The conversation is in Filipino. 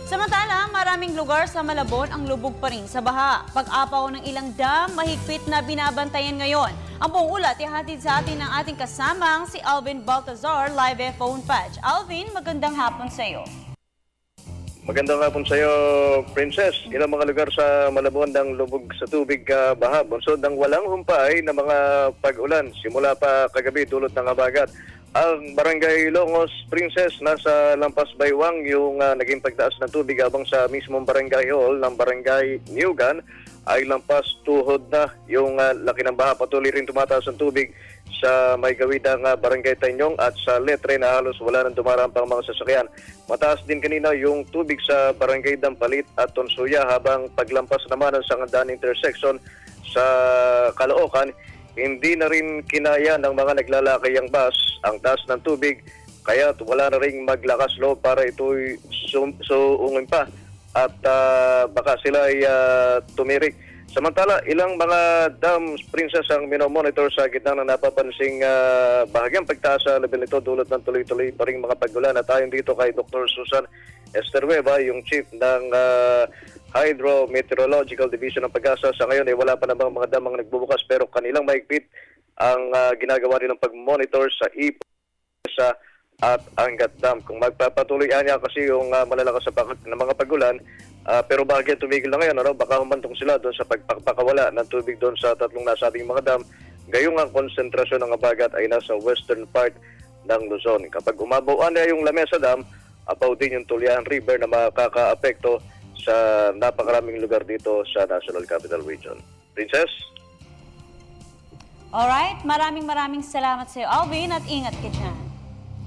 Samantala, maraming lugar sa Malabon ang lubog pa rin sa baha. Pag-apaw ng ilang dam, mahigpit na binabantayan ngayon. Ang buong ulat ihatid sa atin ng ating kasamang si Alvin Baltazar, live phone patch. Alvin, magandang hapon sa iyo. Magandang hapon sa iyo, Princess. Ilang mga lugar sa Malabon ng lubog sa tubig baha. Bunsod ng walang humpay na mga pag-ulan. Simula pa kagabi dulot ng habagat. Ang Barangay Longos, Princess, nasa Lampas Baywang yung naging pagtaas ng tubig habang sa mismong barangay hall ng Barangay Niugan ay lampas tuhod na yung laki ng baha. Patuloy rin tumataas ang tubig sa may gawidang Barangay Tanyong at sa Letre na halos wala nang dumarampang mga sasakyan. Mataas din kanina yung tubig sa Barangay Dampalit at Tonsuya habang paglampas naman ng Sangandan intersection sa Caloocan, hindi na rin kinaya ng mga naglalakay ang bus ang taas ng tubig kaya wala na rin maglakas loob para ito'y suungin pa at baka sila ay tumirik. Samantala, ilang mga dams, Princess, ang minomonitor sa gitna ng napapansing bahagyang pagtaas sa level nito dulot ng tuloy-tuloy pa rin mga pagulan. At ayon dito kay Dr. Susan Esterueva, yung chief ng Hydrometeorological Division ng Pag-asa, sa ngayon ay wala pa namang mga dam ang nagbubukas pero kanilang mahigpit ang ginagawa nilang pag-monitor sa Ipa at Angat Dam. Kung magpapatuloy niya kasi yung malalakas na mga pagulan, pero bakit tumigil na ngayon, baka humantong sila doon sa pagpakawala ng tubig doon sa tatlong nasabing mga dam. Gayong ang konsentrasyon ng habagat ay nasa western part ng Luzon. Kapag umabawan na yung Lamesa Dam, apaw din yung Tulyahan River na makaka-apekto sa napakaraming lugar dito sa National Capital Region. Princess? Alright, maraming salamat sa iyo, Alvin, at ingat ka dyan.